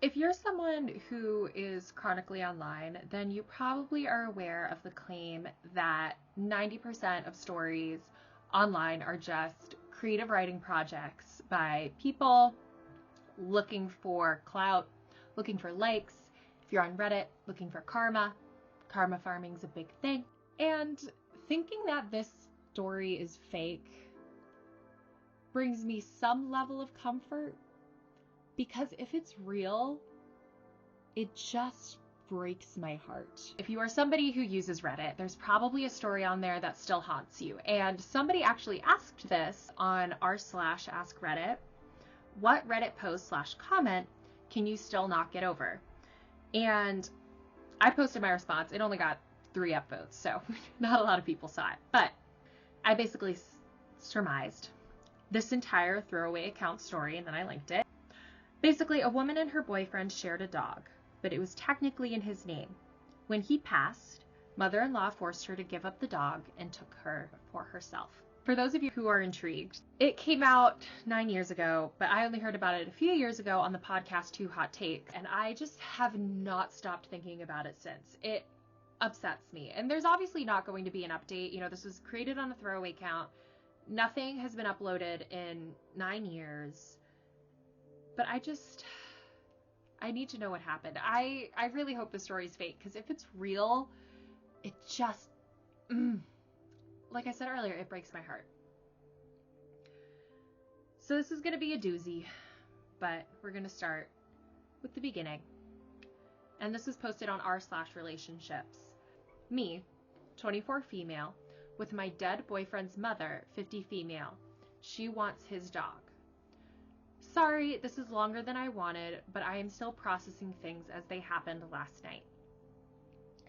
If you're someone who is chronically online, then you probably are aware of the claim that 90% of stories online are just creative writing projects by people looking for clout, looking for likes. If you're on Reddit, looking for karma. Karma farming's a big thing. And thinking that this story is fake brings me some level of comfort, because if it's real, it just breaks my heart. If you are somebody who uses Reddit, there's probably a story on there that still haunts you. And somebody actually asked this on r/askreddit, what Reddit post/comment can you still not get over? And I posted my response. It only got 3 upvotes, so not a lot of people saw it. But I basically surmised this entire throwaway account story, and then I linked it. Basically, a woman and her boyfriend shared a dog, but it was technically in his name. When he passed, mother-in-law forced her to give up the dog and took her for herself. For those of you who are intrigued, it came out 9 years ago, but I only heard about it a few years ago on the podcast Too Hot Take, and I just have not stopped thinking about it since. It upsets me. And there's obviously not going to be an update. This was created on a throwaway account. Nothing has been uploaded in 9 years. But I need to know what happened. I really hope the story's fake, because if it's real, it just, like I said earlier, it breaks my heart. So this is going to be a doozy, but we're going to start with the beginning. And this was posted on r/relationships. Me, 24 female, with my dead boyfriend's mother, 50 female. She wants his dog. Sorry, this is longer than I wanted, but I am still processing things as they happened last night.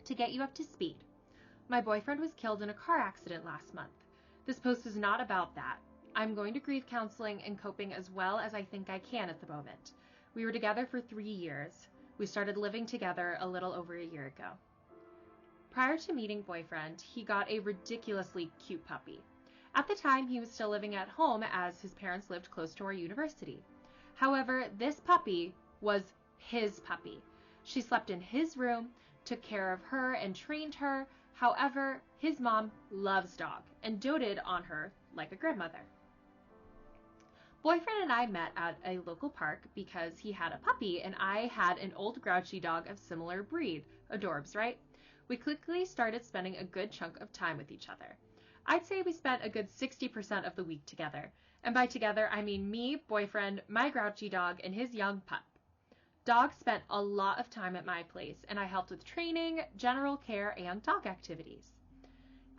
To get you up to speed, my boyfriend was killed in a car accident last month. This post is not about that. I'm going to grief counseling and coping as well as I think I can at the moment. We were together for 3 years. We started living together a little over a year ago. Prior to meeting boyfriend, he got a ridiculously cute puppy. At the time, he was still living at home as his parents lived close to our university. However, this puppy was his puppy. She slept in his room, took care of her, and trained her. However, his mom loves dog and doted on her like a grandmother. Boyfriend and I met at a local park because he had a puppy and I had an old grouchy dog of similar breed. Adorbs, right? We quickly started spending a good chunk of time with each other. I'd say we spent a good 60% of the week together. And by together, I mean me, boyfriend, my grouchy dog, and his young pup. Dog spent a lot of time at my place, and I helped with training, general care, and dog activities.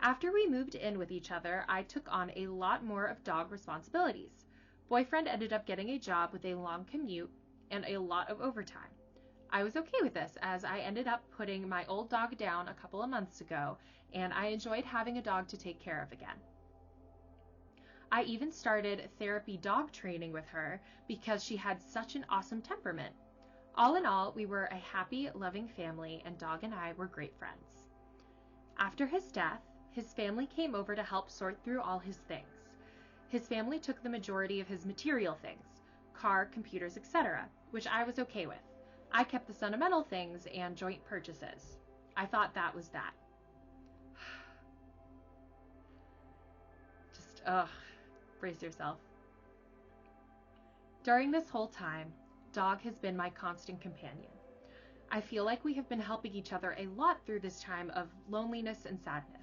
After we moved in with each other, I took on a lot more of dog responsibilities. Boyfriend ended up getting a job with a long commute and a lot of overtime. I was okay with this, as I ended up putting my old dog down a couple of months ago, and I enjoyed having a dog to take care of again. I even started therapy dog training with her because she had such an awesome temperament. All in all, we were a happy, loving family, and Dog and I were great friends. After his death, his family came over to help sort through all his things. His family took the majority of his material things, car, computers, etc., which I was okay with. I kept the sentimental things and joint purchases. I thought that was that. Brace yourself. During this whole time, Dog has been my constant companion. I feel like we have been helping each other a lot through this time of loneliness and sadness.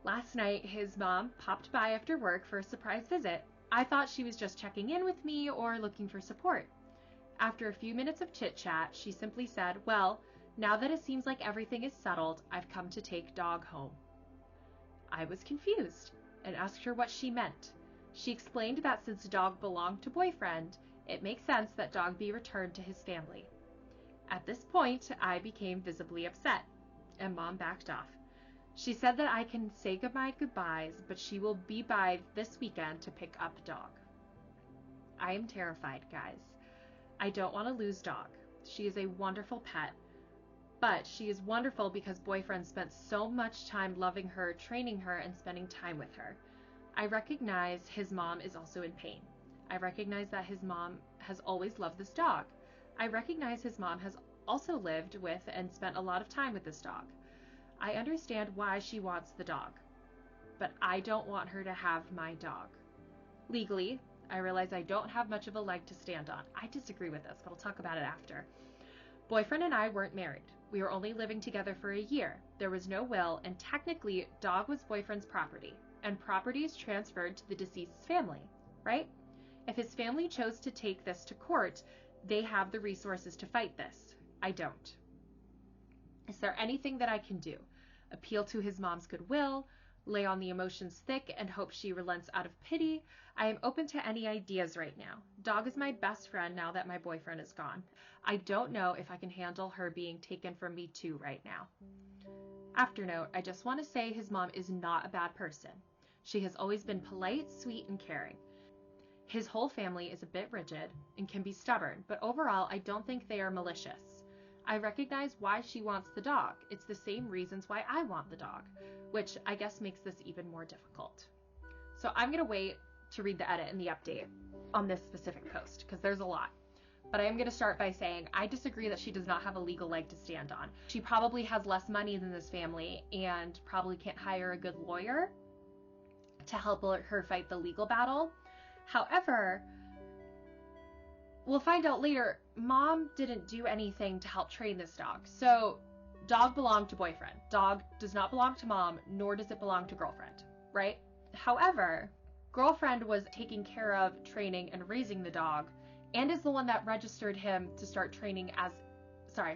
Last night, his mom popped by after work for a surprise visit. I thought she was just checking in with me or looking for support. After a few minutes of chit-chat, she simply said, "Well, now that it seems like everything is settled, I've come to take Dog home." I was confused and asked her what she meant. She explained that since Dog belonged to boyfriend, it makes sense that Dog be returned to his family. At this point, I became visibly upset, and Mom backed off. She said that I can say my goodbyes, but she will be by this weekend to pick up Dog. I am terrified, guys. I don't want to lose Dog. She is a wonderful pet, but she is wonderful because boyfriend spent so much time loving her, training her, and spending time with her. I recognize his mom is also in pain. I recognize that his mom has always loved this dog. I recognize his mom has also lived with and spent a lot of time with this dog. I understand why she wants the dog, but I don't want her to have my dog. Legally, I realize I don't have much of a leg to stand on. I disagree with this, but I'll talk about it after. Boyfriend and I weren't married. We were only living together for a year. There was no will, and technically, dog was boyfriend's property, and property is transferred to the deceased's family, right? If his family chose to take this to court, they have the resources to fight this. I don't. Is there anything that I can do? Appeal to his mom's goodwill? Lay on the emotions thick and hope she relents out of pity? I am open to any ideas right now. Dog is my best friend now that my boyfriend is gone. I don't know if I can handle her being taken from me too right now. Afternote, I just want to say his mom is not a bad person. She has always been polite, sweet, and caring. His whole family is a bit rigid and can be stubborn, but overall I don't think they are malicious. I recognize why she wants the dog. It's the same reasons why I want the dog, which I guess makes this even more difficult. So I'm going to wait to read the edit and the update on this specific post because there's a lot. But I am going to start by saying I disagree that she does not have a legal leg to stand on. She probably has less money than this family and probably can't hire a good lawyer to help her fight the legal battle. However, we'll find out later, mom didn't do anything to help train this dog. So dog belonged to boyfriend. Dog does not belong to mom, nor does it belong to girlfriend, right? However, girlfriend was taking care of training and raising the dog and is the one that registered him to start training as,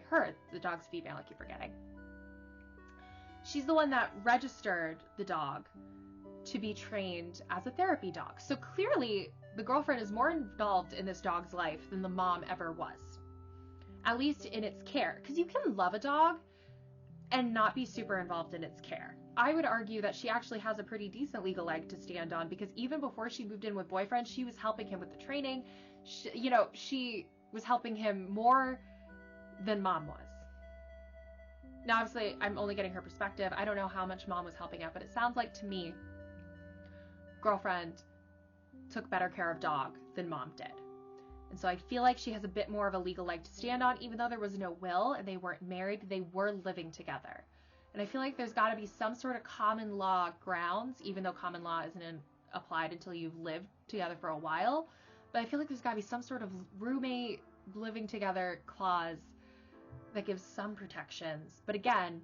her, the dog's female, I keep forgetting. She's the one that registered the dog to be trained as a therapy dog. So clearly the girlfriend is more involved in this dog's life than the mom ever was, at least in its care, because you can love a dog and not be super involved in its care. I would argue that she actually has a pretty decent legal leg to stand on because even before she moved in with boyfriend, she was helping him with the training. She was helping him more than mom was. Now, obviously, I'm only getting her perspective. I don't know how much mom was helping out, but it sounds like to me, girlfriend took better care of dog than mom did. And so I feel like she has a bit more of a legal leg to stand on, even though there was no will and they weren't married, they were living together. And I feel like there's got to be some sort of common law grounds, even though common law isn't applied until you've lived together for a while. But I feel like there's got to be some sort of roommate living together clause that gives some protections. But again,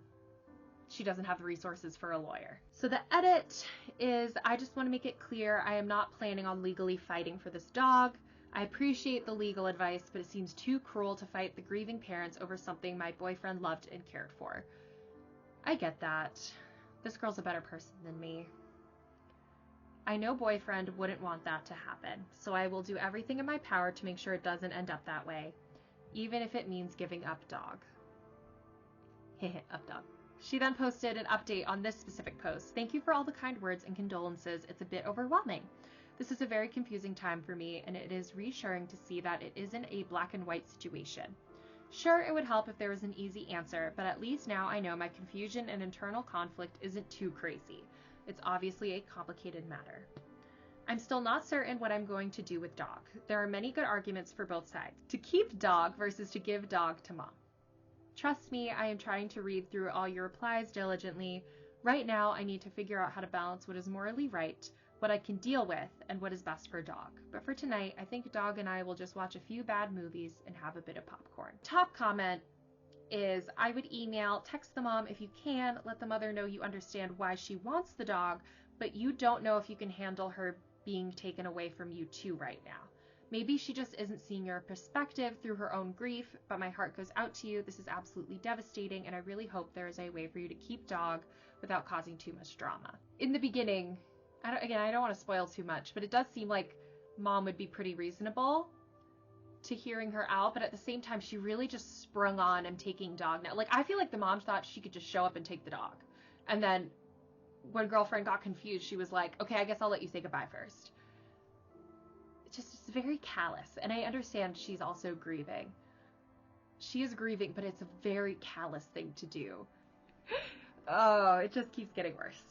she doesn't have the resources for a lawyer. So the edit is, I just want to make it clear, I am not planning on legally fighting for this dog. I appreciate the legal advice, but it seems too cruel to fight the grieving parents over something my boyfriend loved and cared for. I get that. This girl's a better person than me. I know boyfriend wouldn't want that to happen, so I will do everything in my power to make sure it doesn't end up that way, even if it means giving up dog. Up dog. She then posted an update on this specific post. Thank you for all the kind words and condolences. It's a bit overwhelming. This is a very confusing time for me, and it is reassuring to see that it isn't a black and white situation. Sure, it would help if there was an easy answer, but at least now I know my confusion and internal conflict isn't too crazy. It's obviously a complicated matter. I'm still not certain what I'm going to do with dog. There are many good arguments for both sides. To keep dog versus to give dog to mom. Trust me, I am trying to read through all your replies diligently. Right now, I need to figure out how to balance what is morally right, what I can deal with, and what is best for dog. But for tonight, I think dog and I will just watch a few bad movies and have a bit of popcorn. Top comment is, I would email, text the mom if you can, let the mother know you understand why she wants the dog, but you don't know if you can handle her being taken away from you too right now. Maybe she just isn't seeing your perspective through her own grief, but my heart goes out to you. This is absolutely devastating, and I really hope there is a way for you to keep dog without causing too much drama. In the beginning, I don't want to spoil too much, but it does seem like mom would be pretty reasonable to hearing her out, but at the same time, she really just sprung on and taking dog now. Like, I feel like the mom thought she could just show up and take the dog. And then when girlfriend got confused, she was like, okay, I guess I'll let you say goodbye first. It's very callous, and I understand she's also grieving. She is grieving, but it's a very callous thing to do. Oh, it just keeps getting worse.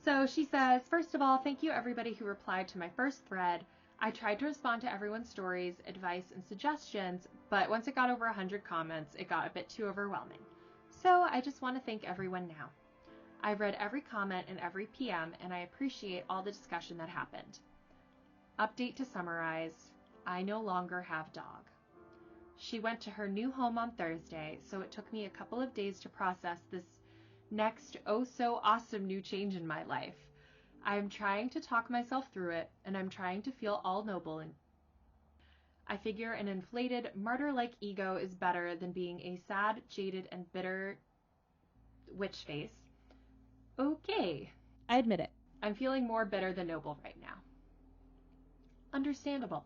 So she says, first of all, thank you everybody who replied to my first thread. I tried to respond to everyone's stories, advice, and suggestions, but once it got over 100 comments, it got a bit too overwhelming. So I just want to thank everyone now. I've read every comment and every PM, and I appreciate all the discussion that happened. Update to summarize, I no longer have dog. She went to her new home on Thursday, so it took me a couple of days to process this next oh so awesome new change in my life. I am trying to talk myself through it, and I'm trying to feel all noble. And I figure an inflated, martyr-like ego is better than being a sad, jaded, and bitter witch face. Okay, I admit it. I'm feeling more bitter than noble right now. Understandable.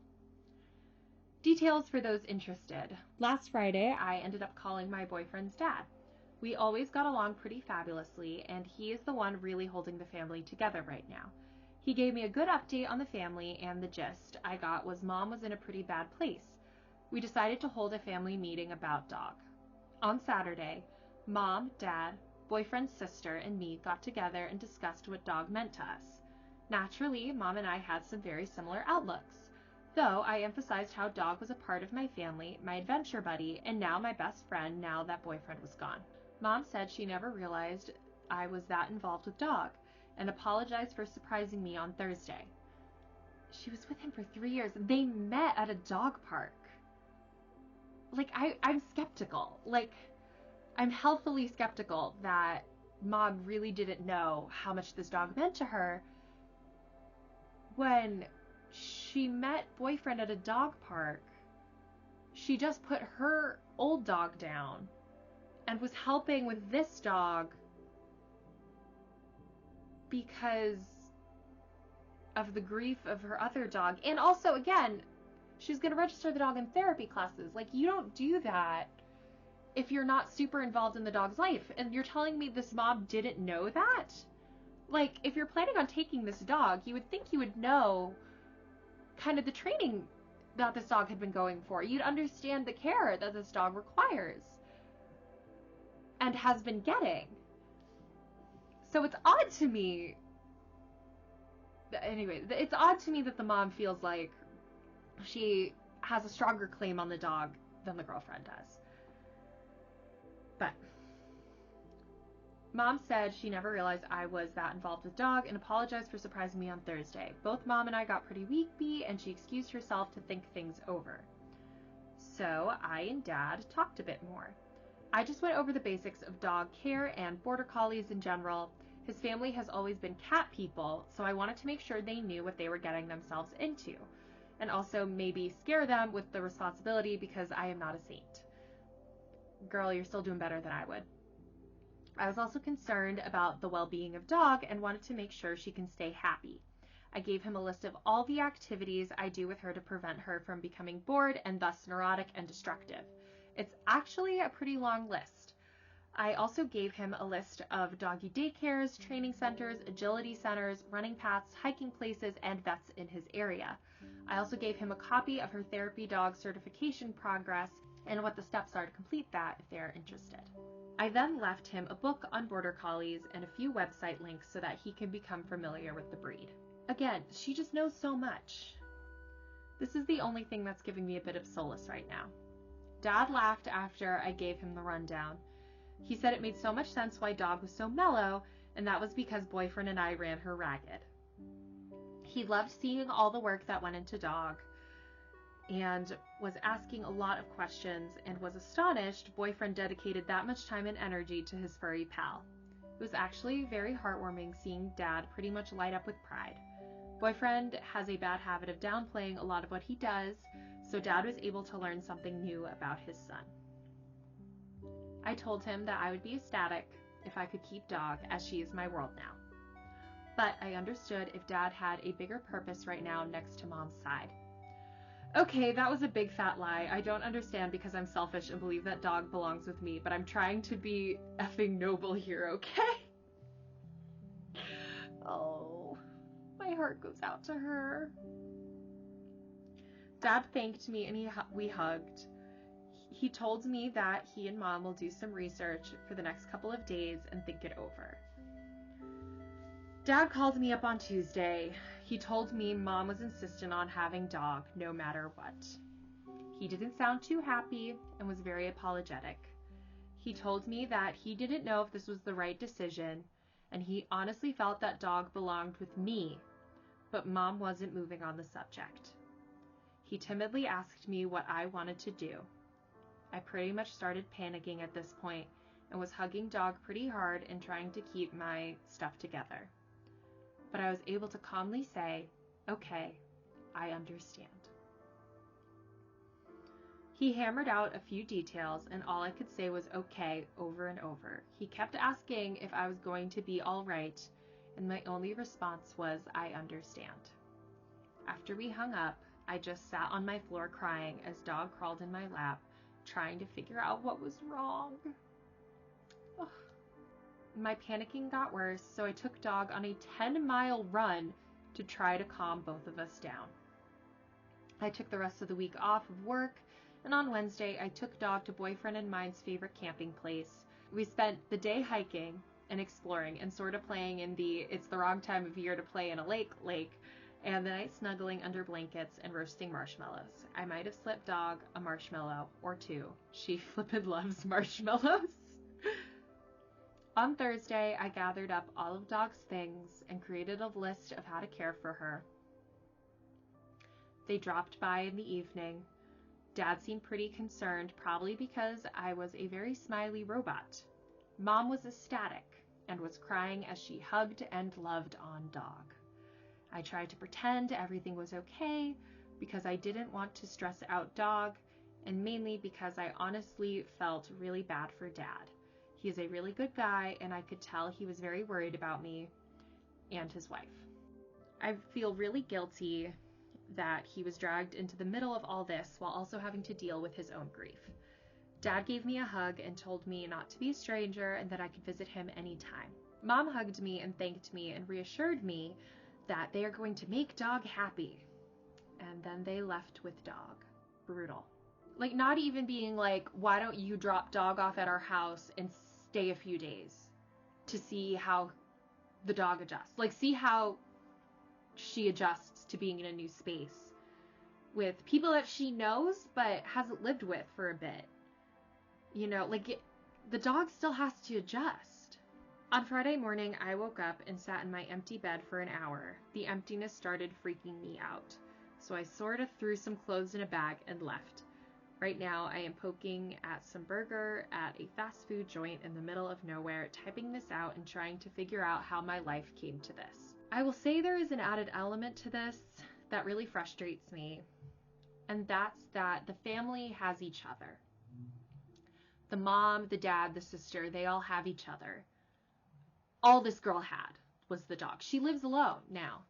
Details for those interested. Last Friday, I ended up calling my boyfriend's dad. We always got along pretty fabulously, and he is the one really holding the family together right now. He gave me a good update on the family, and the gist I got was Mom was in a pretty bad place. We decided to hold a family meeting about dog. On Saturday, Mom, Dad, boyfriend's sister, and me got together and discussed what dog meant to us. Naturally, Mom and I had some very similar outlooks, though I emphasized how dog was a part of my family, my adventure buddy, and now my best friend now that boyfriend was gone. Mom said she never realized I was that involved with dog, and apologized for surprising me on Thursday. She was with him for 3 years. They met at a dog park. I'm skeptical. I'm healthily skeptical that Mom really didn't know how much this dog meant to her when she met boyfriend at a dog park. She just put her old dog down and was helping with this dog because of the grief of her other dog. And also, again, she's going to register the dog in therapy classes. You don't do that if you're not super involved in the dog's life. And you're telling me this mom didn't know that? If you're planning on taking this dog, you would think you would know kind of the training that this dog had been going for. You'd understand the care that this dog requires and has been getting. So it's odd to me. Anyway, it's odd to me that the mom feels like she has a stronger claim on the dog than the girlfriend does. But Mom said she never realized I was that involved with dog and apologized for surprising me on Thursday. Both Mom and I got pretty weepy, and she excused herself to think things over. So I and Dad talked a bit more. I just went over the basics of dog care and border collies in general. His family has always been cat people, so I wanted to make sure they knew what they were getting themselves into, and also maybe scare them with the responsibility because I am not a saint. Girl, you're still doing better than I would. I was also concerned about the well-being of dog and wanted to make sure she can stay happy. I gave him a list of all the activities I do with her to prevent her from becoming bored and thus neurotic and destructive. It's actually a pretty long list. I also gave him a list of doggy daycares, training centers, agility centers, running paths, hiking places, and vets in his area. I also gave him a copy of her therapy dog certification progress and what the steps are to complete that if they are interested. I then left him a book on border collies and a few website links so that he can become familiar with the breed. Again, she just knows so much. This is the only thing that's giving me a bit of solace right now. Dad laughed after I gave him the rundown. He said it made so much sense why Dog was so mellow, and that was because boyfriend and I ran her ragged. He loved seeing all the work that went into Dog and was asking a lot of questions and was astonished boyfriend dedicated that much time and energy to his furry pal. It was actually very heartwarming seeing Dad pretty much light up with pride. Boyfriend has a bad habit of downplaying a lot of what he does, so Dad was able to learn something new about his son. I told him that I would be ecstatic if I could keep Dog, as she is my world now. But I understood if Dad had a bigger purpose right now next to Mom's side. Okay, that was a big fat lie. I don't understand because I'm selfish and believe that Dog belongs with me, but I'm trying to be effing noble here, okay? Oh, my heart goes out to her. Dad thanked me and we hugged. He told me that he and Mom will do some research for the next couple of days and think it over. Dad called me up on Tuesday. He told me Mom was insistent on having Dog no matter what. He didn't sound too happy and was very apologetic. He told me that he didn't know if this was the right decision, and he honestly felt that Dog belonged with me, but Mom wasn't moving on the subject. He timidly asked me what I wanted to do. I pretty much started panicking at this point and was hugging Dog pretty hard and trying to keep my stuff together. But I was able to calmly say, "Okay, I understand." He hammered out a few details, and all I could say was "okay" over and over. He kept asking if I was going to be all right, and my only response was, "I understand." After we hung up, I just sat on my floor crying as Dog crawled in my lap, trying to figure out what was wrong. Ugh. My panicking got worse, so I took Dog on a 10-mile run to try to calm both of us down. I took the rest of the week off of work, and on Wednesday, I took Dog to boyfriend and mine's favorite camping place. We spent the day hiking and exploring and sort of playing in the "it's the wrong time of year to play in a lake," and the night snuggling under blankets and roasting marshmallows. I might have slipped Dog a marshmallow or two. She flippin' loves marshmallows. On Thursday, I gathered up all of Dog's things and created a list of how to care for her. They dropped by in the evening. Dad seemed pretty concerned, probably because I was a very smiley robot. Mom was ecstatic and was crying as she hugged and loved on Dog. I tried to pretend everything was okay because I didn't want to stress out Dog, and mainly because I honestly felt really bad for Dad. He is a really good guy, and I could tell he was very worried about me and his wife. I feel really guilty that he was dragged into the middle of all this while also having to deal with his own grief. Dad gave me a hug and told me not to be a stranger and that I could visit him anytime. Mom hugged me and thanked me and reassured me that they are going to make Dog happy. And then they left with Dog. Brutal. Like, not even being like, "Why don't you drop Dog off at our house and stay a few days to see how the dog adjusts." Like, see how she adjusts to being in a new space with people that she knows but hasn't lived with for a bit. You know, like, the dog still has to adjust. On Friday morning, I woke up and sat in my empty bed for an hour. The emptiness started freaking me out, so I sort of threw some clothes in a bag and left. Right now, I am poking at some burger at a fast food joint in the middle of nowhere, typing this out and trying to figure out how my life came to this. I will say there is an added element to this that really frustrates me, and that's that the family has each other. The mom, the dad, the sister, they all have each other. All this girl had was the dog. She lives alone now.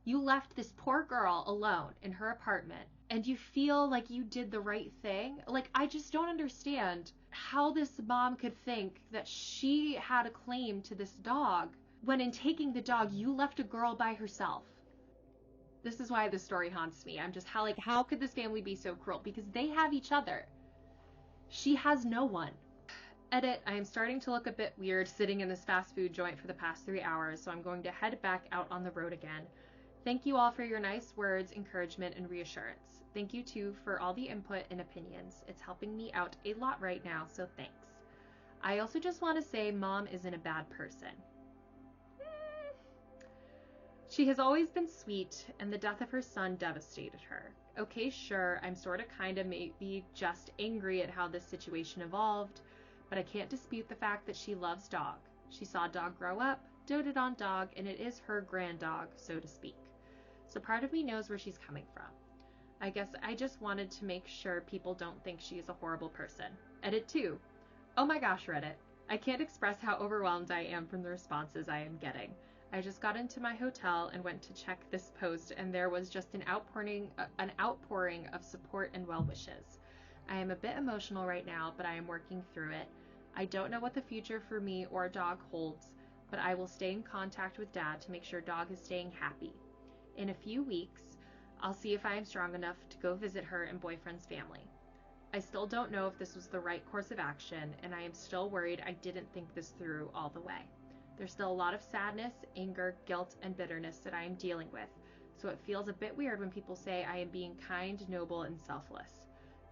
You left this poor girl alone in her apartment, and you feel like you did the right thing. Like, I just don't understand how this mom could think that she had a claim to this dog when in taking the dog, you left a girl by herself. This is why this story haunts me. I'm just, how could this family be so cruel? Because they have each other. She has no one. Edit, I am starting to look a bit weird sitting in this fast food joint for the past 3 hours, so I'm going to head back out on the road again. Thank you all for your nice words, encouragement, and reassurance. Thank you too for all the input and opinions. It's helping me out a lot right now, so thanks. I also just want to say Mom isn't a bad person. She has always been sweet, and the death of her son devastated her. Okay, sure, I'm sort of kind of maybe just angry at how this situation evolved, but I can't dispute the fact that she loves Dog. She saw Dog grow up, doted on Dog, and it is her grand dog, so to speak. So part of me knows where she's coming from. I guess I just wanted to make sure people don't think she is a horrible person. Edit 2. Oh my gosh, Reddit. I can't express how overwhelmed I am from the responses I am getting. I just got into my hotel and went to check this post, and there was just an outpouring of support and well wishes. I am a bit emotional right now, but I am working through it. I don't know what the future for me or Dog holds, but I will stay in contact with Dad to make sure Dog is staying happy. In a few weeks, I'll see if I am strong enough to go visit her and boyfriend's family. I still don't know if this was the right course of action, and I am still worried I didn't think this through all the way. There's still a lot of sadness, anger, guilt, and bitterness that I am dealing with, so it feels a bit weird when people say I am being kind, noble, and selfless.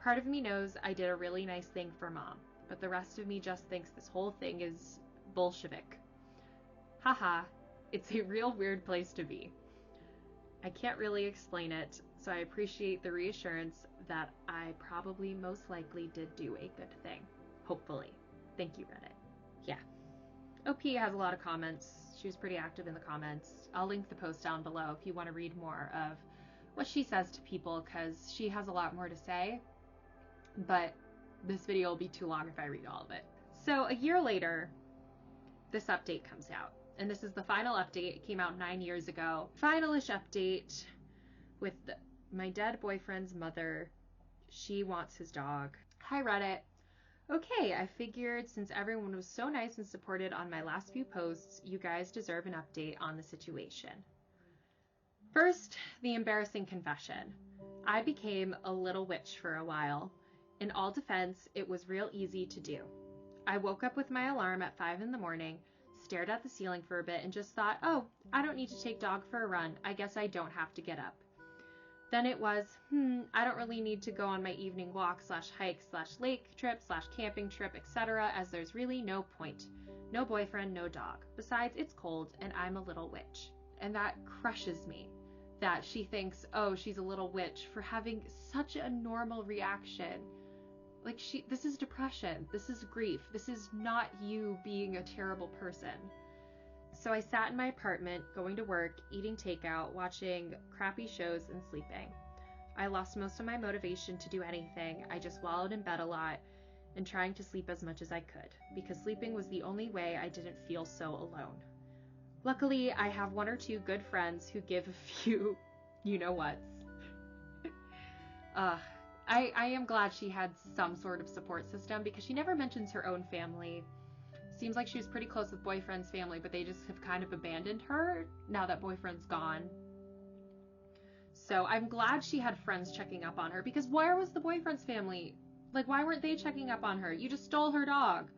Part of me knows I did a really nice thing for Mom, but the rest of me just thinks this whole thing is Bolshevik. Haha, it's a real weird place to be. I can't really explain it, so I appreciate the reassurance that I probably most likely did do a good thing. Hopefully. Thank you, Reddit. Yeah. OP has a lot of comments. She was pretty active in the comments. I'll link the post down below if you want to read more of what she says to people, because she has a lot more to say, but this video will be too long if I read all of it. So a year later, this update comes out. And this is the final update. It came out 9 years ago. Final-ish update with my dead boyfriend's mother. She wants his dog. Hi, Reddit. Okay, I figured since everyone was so nice and supported on my last few posts, you guys deserve an update on the situation. First, the embarrassing confession. I became a little witch for a while. In all defense, it was real easy to do. I woke up with my alarm at 5 in the morning, stared at the ceiling for a bit, and just thought, oh, I don't need to take dog for a run. I guess I don't have to get up. Then it was, I don't really need to go on my evening walk / hike / lake trip / camping trip, etc., as there's really no point. No boyfriend, no dog. Besides, it's cold, and I'm a little witch. And that crushes me, that she thinks, oh, she's a little witch for having such a normal reaction. Like, this is depression. This is grief. This is not you being a terrible person. So I sat in my apartment, going to work, eating takeout, watching crappy shows, and sleeping. I lost most of my motivation to do anything. I just wallowed in bed a lot and trying to sleep as much as I could, because sleeping was the only way I didn't feel so alone. Luckily, I have 1 or 2 good friends who give a few you-know-whats. I am glad she had some sort of support system, because she never mentions her own family. Seems like she was pretty close with boyfriend's family, but they just have kind of abandoned her now that boyfriend's gone. So I'm glad she had friends checking up on her, because where was the boyfriend's family? Like, why weren't they checking up on her? You just stole her dog.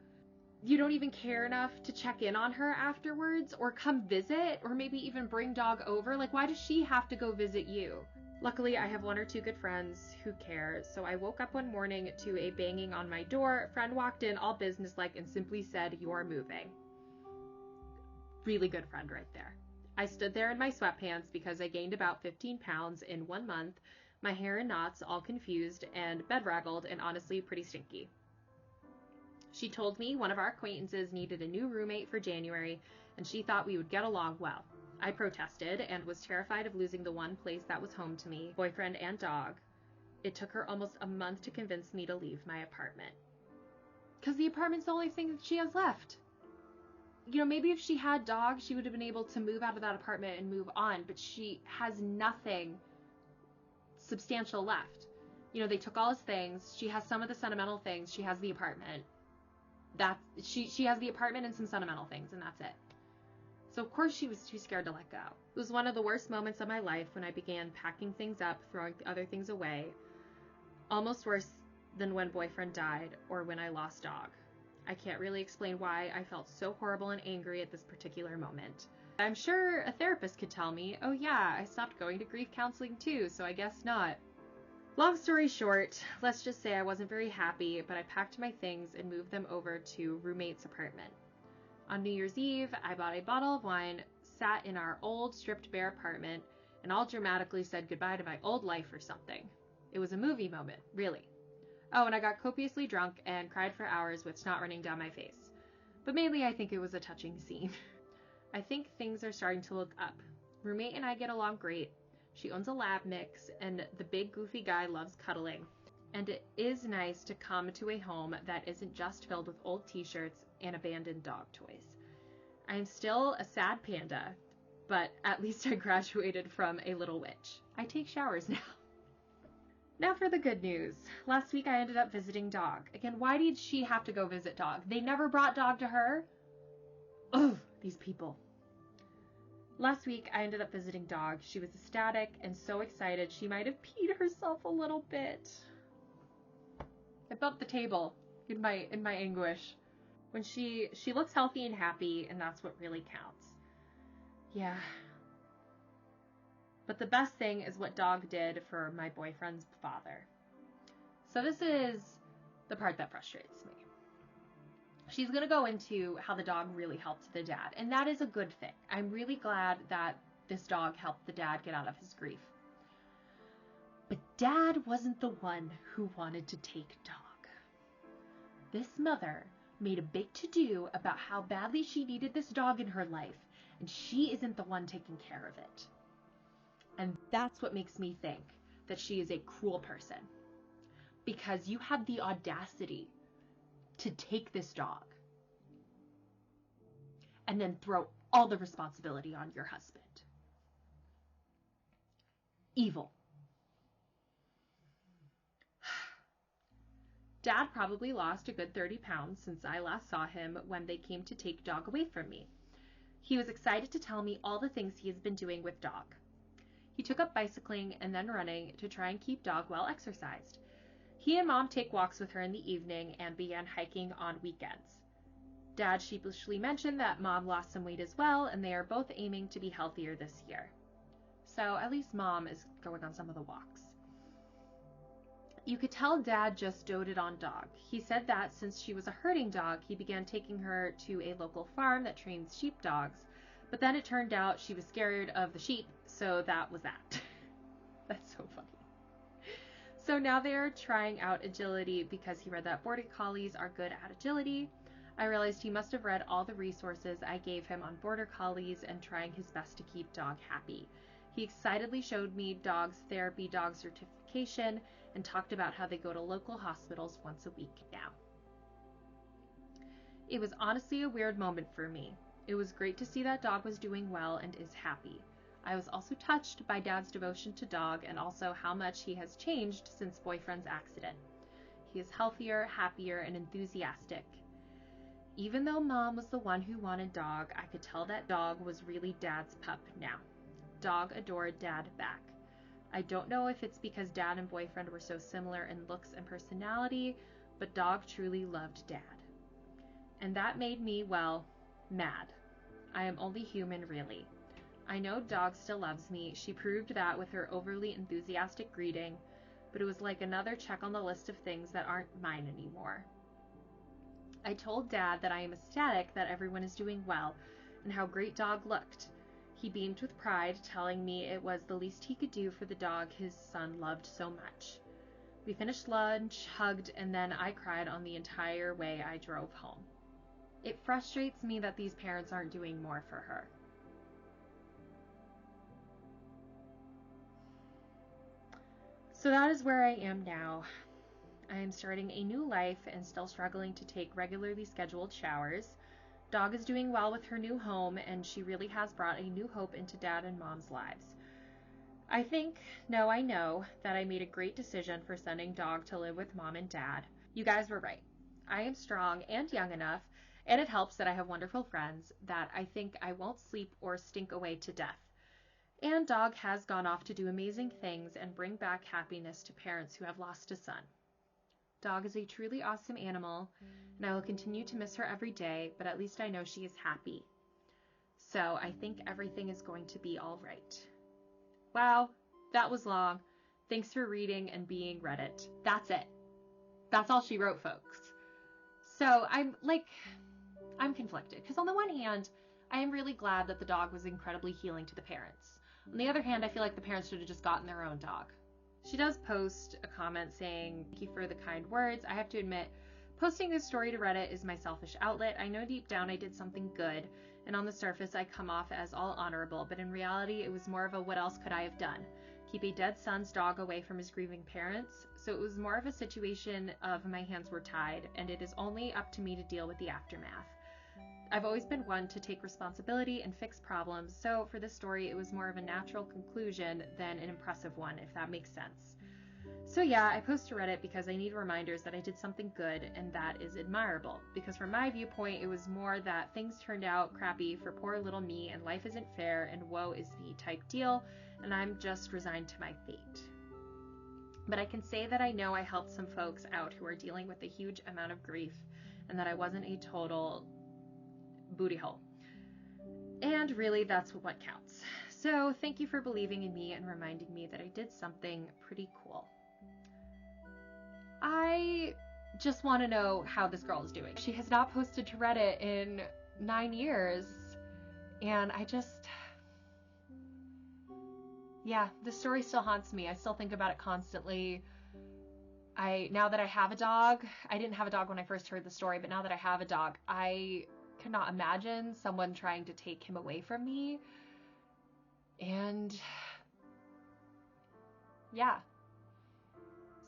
You don't even care enough to check in on her afterwards, or come visit, or maybe even bring dog over. Like, why does she have to go visit you? Luckily, I have 1 or 2 good friends who care, so I woke up one morning to a banging on my door. A friend walked in, all businesslike, and simply said, "You're moving." Really good friend right there. I stood there in my sweatpants because I gained about 15 pounds in 1 month, my hair in knots, all confused, and bedraggled, and honestly pretty stinky. She told me one of our acquaintances needed a new roommate for January, and she thought we would get along well. I protested and was terrified of losing the one place that was home to me, boyfriend and dog. It took her almost a month to convince me to leave my apartment. Because the apartment's the only thing that she has left. You know, maybe if she had dog, she would have been able to move out of that apartment and move on, but she has nothing substantial left. You know, they took all his things. She has some of the sentimental things. She has the apartment. She has the apartment and some sentimental things, and that's it. So of course she was too scared to let go. It was one of the worst moments of my life when I began packing things up, throwing other things away. Almost worse than when boyfriend died or when I lost dog. I can't really explain why I felt so horrible and angry at this particular moment. I'm sure a therapist could tell me, oh yeah, I stopped going to grief counseling too, so I guess not. Long story short, let's just say I wasn't very happy, but I packed my things and moved them over to roommate's apartment. On New Year's Eve, I bought a bottle of wine, sat in our old stripped bare apartment, and all dramatically said goodbye to my old life or something. It was a movie moment, really. Oh, and I got copiously drunk and cried for hours with snot running down my face. But mainly I think it was a touching scene. I think things are starting to look up. Roommate and I get along great. She owns a lab mix, and the big goofy guy loves cuddling. And it is nice to come to a home that isn't just filled with old t-shirts and abandoned dog toys. I am still a sad panda, but at least I graduated from a little witch. I take showers now. Now for the good news. Last week I ended up visiting dog. Again, why did she have to go visit dog? They never brought dog to her? Ugh, these people. Last week I ended up visiting dog. She was ecstatic and so excited she might have peed herself a little bit. I bumped the table in my anguish. When she looks healthy and happy, and that's what really counts. Yeah. But the best thing is what Dog did for my boyfriend's father. So this is the part that frustrates me. She's going to go into how the dog really helped the dad, and that is a good thing. I'm really glad that this dog helped the dad get out of his grief. But Dad wasn't the one who wanted to take Dog. This mother made a big to-do about how badly she needed this dog in her life, and she isn't the one taking care of it. And that's what makes me think that she is a cruel person. Because you had the audacity to take this dog and then throw all the responsibility on your husband. Evil. Dad probably lost a good 30 pounds since I last saw him when they came to take Dog away from me. He was excited to tell me all the things he has been doing with Dog. He took up bicycling and then running to try and keep Dog well exercised. He and Mom take walks with her in the evening and began hiking on weekends. Dad sheepishly mentioned that Mom lost some weight as well, and they are both aiming to be healthier this year. So at least Mom is going on some of the walks. You could tell Dad just doted on Dog. He said that since she was a herding dog, he began taking her to a local farm that trains sheepdogs. But then it turned out she was scared of the sheep, so that was that. That's so funny. So now they are trying out agility because he read that border collies are good at agility. I realized he must have read all the resources I gave him on border collies and trying his best to keep Dog happy. He excitedly showed me Dog's therapy dog certification and talked about how they go to local hospitals once a week now. It was honestly a weird moment for me. It was great to see that Dog was doing well and is happy. I was also touched by Dad's devotion to Dog and also how much he has changed since boyfriend's accident. He is healthier, happier, and enthusiastic. Even though Mom was the one who wanted Dog, I could tell that Dog was really Dad's pup now. Dog adored Dad back. I don't know if it's because Dad and boyfriend were so similar in looks and personality, but Dog truly loved Dad. And that made me, well, mad. I am only human, really. I know Dog still loves me. She proved that with her overly enthusiastic greeting, but it was like another check on the list of things that aren't mine anymore. I told Dad that I am ecstatic that everyone is doing well and how great Dog looked. He beamed with pride, telling me it was the least he could do for the dog his son loved so much. We finished lunch, hugged, and then I cried on the entire way I drove home. It frustrates me that these parents aren't doing more for her. So that is where I am now. I am starting a new life and still struggling to take regularly scheduled showers. Dog is doing well with her new home, and she really has brought a new hope into Dad and Mom's lives. I know that I made a great decision for sending Dog to live with Mom and Dad. You guys were right. I am strong and young enough, and it helps that I have wonderful friends that I think I won't sleep or stink away to death. And Dog has gone off to do amazing things and bring back happiness to parents who have lost a son. Dog is a truly awesome animal, and I will continue to miss her every day, but at least I know she is happy. So I think everything is going to be all right. Wow, that was long. Thanks for reading and being Reddit. That's it. That's all she wrote, folks. So I'm conflicted, because on the one hand, I am really glad that the dog was incredibly healing to the parents. On the other hand, I feel like the parents should have just gotten their own dog. She does post a comment saying, "Thank you for the kind words. I have to admit, posting this story to Reddit is my selfish outlet. I know deep down I did something good, and on the surface I come off as all honorable, but in reality it was more of a what else could I have done? Keep a dead son's dog away from his grieving parents? So it was more of a situation of my hands were tied, and it is only up to me to deal with the aftermath. I've always been one to take responsibility and fix problems, so for this story it was more of a natural conclusion than an impressive one, if that makes sense. So yeah, I post to Reddit because I need reminders that I did something good and that is admirable, because from my viewpoint it was more that things turned out crappy for poor little me and life isn't fair and woe is me type deal, and I'm just resigned to my fate. But I can say that I know I helped some folks out who are dealing with a huge amount of grief and that I wasn't a total booty hole. And really, that's what counts. So thank you for believing in me and reminding me that I did something pretty cool. I just want to know how this girl is doing. She has not posted to Reddit in 9 years, and yeah, this story still haunts me. I still think about it constantly. Now that I have a dog, I didn't have a dog when I first heard the story, but now that I have a dog, I cannot imagine someone trying to take him away from me. And yeah.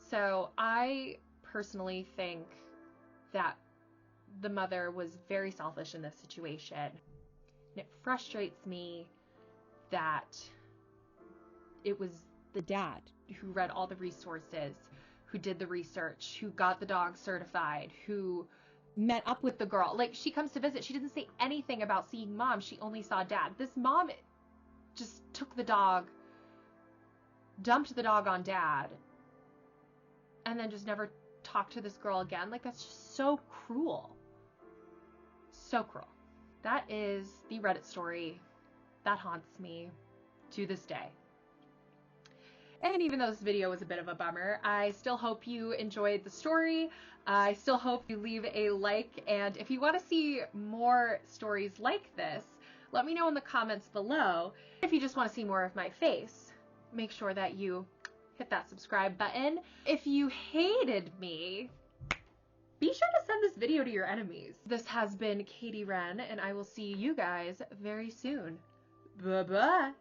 So I personally think that the mother was very selfish in this situation. And it frustrates me that it was the dad who read all the resources, who did the research, who got the dog certified, who met up with the girl. Like, she comes to visit. She didn't say anything about seeing mom. She only saw dad. This mom just took the dog, dumped the dog on dad, and then just never talked to this girl again. Like, that's just so cruel. So cruel. That is the Reddit story that haunts me to this day. And even though this video was a bit of a bummer, I still hope you enjoyed the story. I still hope you leave a like, and if you want to see more stories like this, let me know in the comments below. If you just want to see more of my face, make sure that you hit that subscribe button. If you hated me, be sure to send this video to your enemies. This has been Katie Wren, and I will see you guys very soon. Bye-bye.